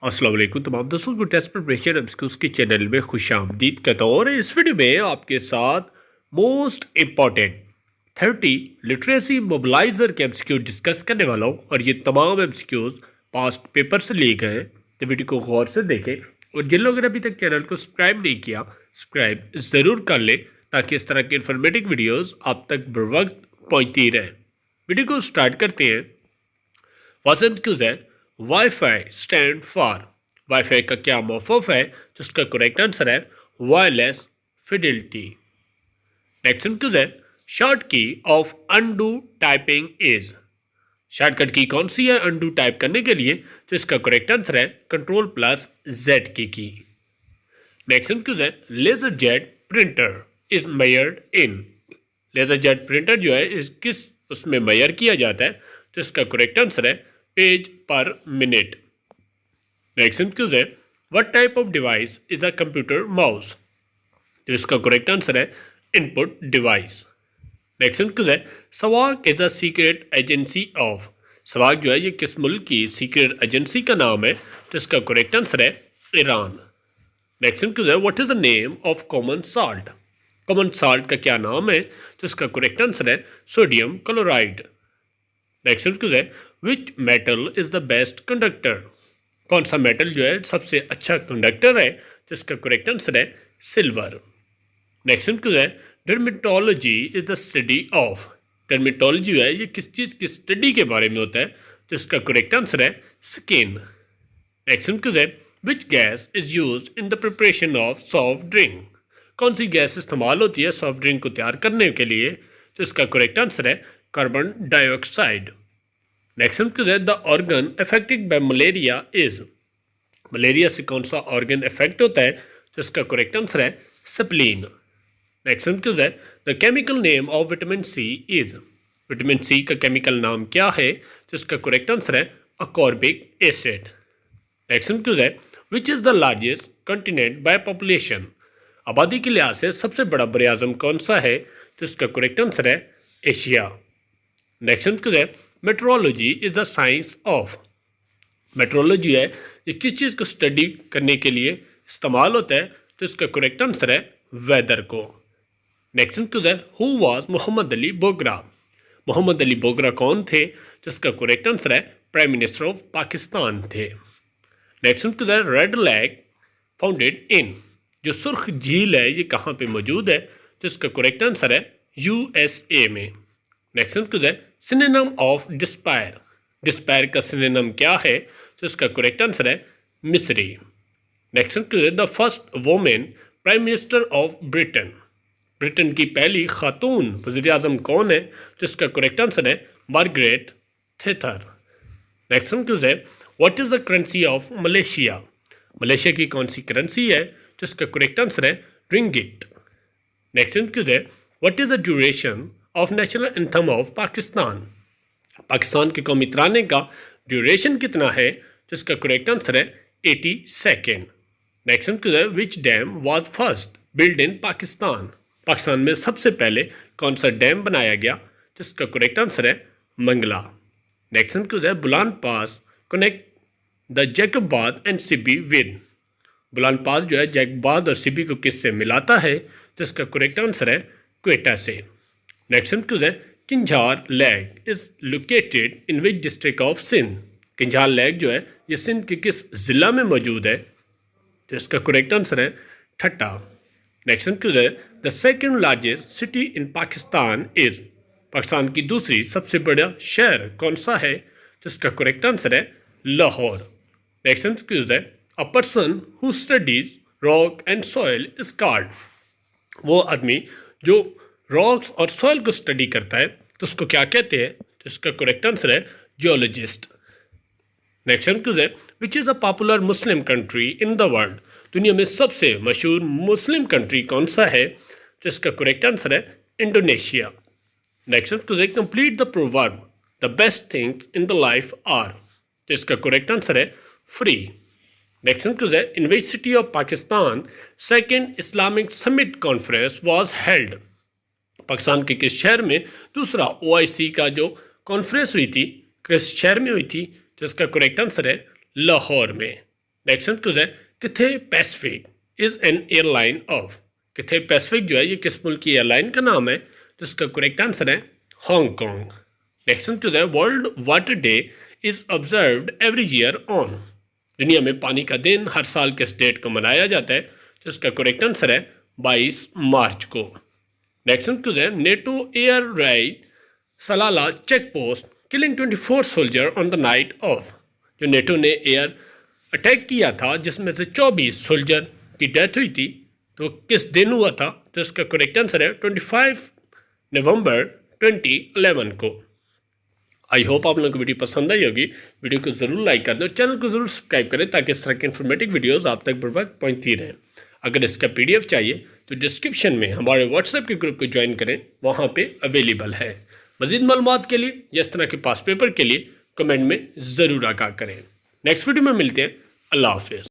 अस्सलाम वालेकुम तमाम दोस्तों को टेस्ट प्रिपरेशन एमसीक्यूज के चैनल में खुशामदीद कहता हूँ और इस वीडियो में आपके साथ मोस्ट इम्पॉर्टेंट 30 लिटरेसी मोबिलाइजर के एमसीक्यू डिस्कस करने वाला हूँ और ये तमाम एमसीक्यूज पास्ट पेपर से लिए गए हैं। तो वीडियो को गौर से देखें और जिन लोगों ने अभी तक चैनल को सब्सक्राइब नहीं किया सब्सक्राइब ज़रूर कर लें ताकि इस तरह के इन्फॉर्मेटिव वीडियोज़ आप तक बर वक्त पहुँचती रहें। वीडियो को स्टार्ट करते हैं। फर्स्ट एमसीक्यूज है वाईफाई स्टैंड फॉर। वाईफाई का क्या मॉर्फोम है जिसका करेक्ट आंसर है वायरलेस फिडेलिटी। नेक्स्ट एमसीक्यूज है शॉर्ट की of undo typing is. Shortcut की कौन सी है अनडू टाइप करने के लिए, तो इसका करेक्ट आंसर है कंट्रोल प्लस जेड की। नेक्स्ट एमसीक्यूज है laser jet printer is measured in. Laser jet printer जो है इस किस उसमें मेजर किया जाता है, तो इसका करेक्ट आंसर है page per minute. Next MCQs है what type of device is a computer mouse, तो इसका करेक्ट आंसर है इनपुट डिवाइस। नेक्स्ट एमसीक्यूज है SAVAK is a secret agency of. SAVAK जो है ये किस मुल्क की सीक्रेट एजेंसी का नाम है, तो इसका करेक्ट आंसर है ईरान। नेक्स्ट एमसीक्यूज है what is the name of common salt. Common salt का क्या नाम है, तो इसका करेक्ट आंसर है सोडियम क्लोराइड। नेक्स्ट एमसीक्यूज है which metal is the best conductor. कौन सा मेटल जो है सबसे अच्छा कंडक्टर है, तो इसका करेक्ट आंसर है सिल्वर। नेक्स्ट एमसीक्यूज है dermatology is the study of. Dermatology जो है ये किस चीज़ की स्टडी के बारे में होता है, तो इसका करेक्ट आंसर है स्किन। नेक्स्ट एमसीक्यूज है which gas is use in the preparation of soft drink. कौन सी गैस इस्तेमाल होती है सॉफ्ट ड्रिंक को तैयार करने के लिए, तो इसका करेक्ट आंसर है कार्बन डाइऑक्साइड। नेक्स्ट एमसीक्यूज है the organ affected by malaria is. Malaria से कौन सा ऑर्गन अफेक्ट होता है, तो इसका करेक्ट आंसर है स्प्लीन। नेक्स्ट एमसीक्यूज है the chemical name of vitamin C is. Vitamin C का केमिकल नाम क्या है, तो इसका करेक्ट आंसर है अकॉर्बिक एसिड। नेक्स्ट एमसीक्यूज है which is the largest continent by population. आबादी के लिहाज से सबसे बड़ा बर आज़म कौन सा है, तो इसका करेक्ट आंसर है एशिया। नेक्स्ट एमसीक्यूज है metrology is the science of. Metrology है ये किस चीज़ को स्टडी करने के लिए इस्तेमाल होता है, तो इसका करेक्ट आंसर है वेदर को। नेक्स्ट एमसीक्यूज है हु वाज मोहम्मद अली बोगरा। मोहम्मद अली बोगरा कौन थे, तो इसका करेक्ट आंसर है प्राइम मिनिस्टर ऑफ पाकिस्तान थे। नेक्स्ट एमसीक्यूज है रेड लेक फाउंडेड इन। जो सुर्ख झील है ये कहाँ पे मौजूद है, तो इसका करेक्ट आंसर है यूएसए में। नेक्स्ट एमसीक्यूज है सिनोनिम ऑफ डिस्पायर। डिस्पायर का सिनोनिम क्या है, तो इसका करेक्ट आंसर है मिस्री। नेक्स्ट एमसीक्यूज है the first women prime minister of Britain. Britain की पहली खातून वज़ीर आज़म कौन है, तो इसका करेक्ट आंसर है मार्गरेट थैचर। नेक्स्ट एमसीक्यूज है what is the currency of Malaysia. Malaysia की कौन सी करेंसी है, तो इसका करेक्ट आंसर है रिंगिट। नेक्स्ट एमसीक्यूज है what is the duration of national anthem of Pakistan. Pakistan के कौमी तराने का ड्यूरेशन कितना है, तो इसका करेक्ट आंसर है 80 सेकेंड। नेक्स्ट एमसीक्यूज है which dam was first build in Pakistan. Pakistan में सबसे पहले कौन सा डैम बनाया गया, तो इसका करेक्ट आंसर है मंगला। नेक्स्ट एमसीक्यूज है Bolan pass connect the Jacobabad and Sibi with. Bolan pass जो है जैकबाबाद और सिबी को किससे मिलाता है, तो इसका करेक्ट आंसर है क्वेटा से। नेक्स्ट एमसीक्यूज है Kinjhar lake is located in which district of Sindh. Kinjhar lake जो है ये सिंध के किस ज़िला में मौजूद है, तो इसका करेक्ट आंसर है ठट्टा। नेक्स्ट एमसीक्यूज है the second largest city in Pakistan is. Pakistan की दूसरी सबसे बड़ा शहर कौन सा है, तो इसका करेक्ट आंसर है लाहौर। नेक्स्ट एमसीक्यूज है a person who studies rock and soil is called. वो आदमी जो रॉक्स और सॉइल को स्टडी करता है तो उसको क्या कहते हैं, तो इसका करेक्ट आंसर है जियोलॉजिस्ट। नेक्स्ट एमसीक्यूज है which is a popular Muslim country in the world. दुनिया में सबसे मशहूर मुस्लिम कंट्री कौन सा है, तो इसका करेक्ट आंसर है इंडोनेशिया। नेक्स्ट एमसीक्यूज है complete the proverb the best things in the life are. तो इसका करेक्ट आंसर है फ्री। नेक्स्ट एमसीक्यूज है in which city of Pakistan second Islamic summit conference was held. Pakistan के किस शहर में दूसरा OIC का जो कॉन्फ्रेंस हुई थी किस शहर में हुई थी, तो इसका करेक्ट आंसर है लाहौर में। नेक्स्ट क्वेश्चन है Cathay Pacific is an airline of. Cathay Pacific जो है ये किस मुल्क की एयरलाइन का नाम है, तो इसका करेक्ट आंसर है हांगकांग। नेक्स्ट क्वेश्चन है world water day is observed every year on. दुनिया में पानी का दिन हर साल किस डेट को मनाया जाता है, तो इसका करेक्ट आंसर है 22 मार्च को। नेक्स्ट क्वेश्चन है NATO air raid Salala check post killing 24 soldier on the night of. जो नेटो ने एयर अटैक किया था जिसमें से 24 सोल्जर की डेथ हुई थी, तो किस दिन हुआ था, तो इसका करेक्ट आंसर है 25 नवंबर 2011 को। आई होप आप लोगों को वीडियो पसंद आई होगी। वीडियो को ज़रूर लाइक कर दें और चैनल को ज़रूर सब्सक्राइब करें ताकि इस तरह की इन्फॉर्मेटिव वीडियोस आप तक बर वक्त पहुँचती रहें। अगर इसका PDF चाहिए तो डिस्क्रिप्शन में हमारे व्हाट्सएप के ग्रुप को ज्वाइन करें, वहाँ पे अवेलेबल है। मज़ीद मालूमात के लिए या इस तरह के पास पेपर के लिए कमेंट में ज़रूर आगाह करें। नेक्स्ट वीडियो में मिलते हैं। अल्लाह हाफिज़।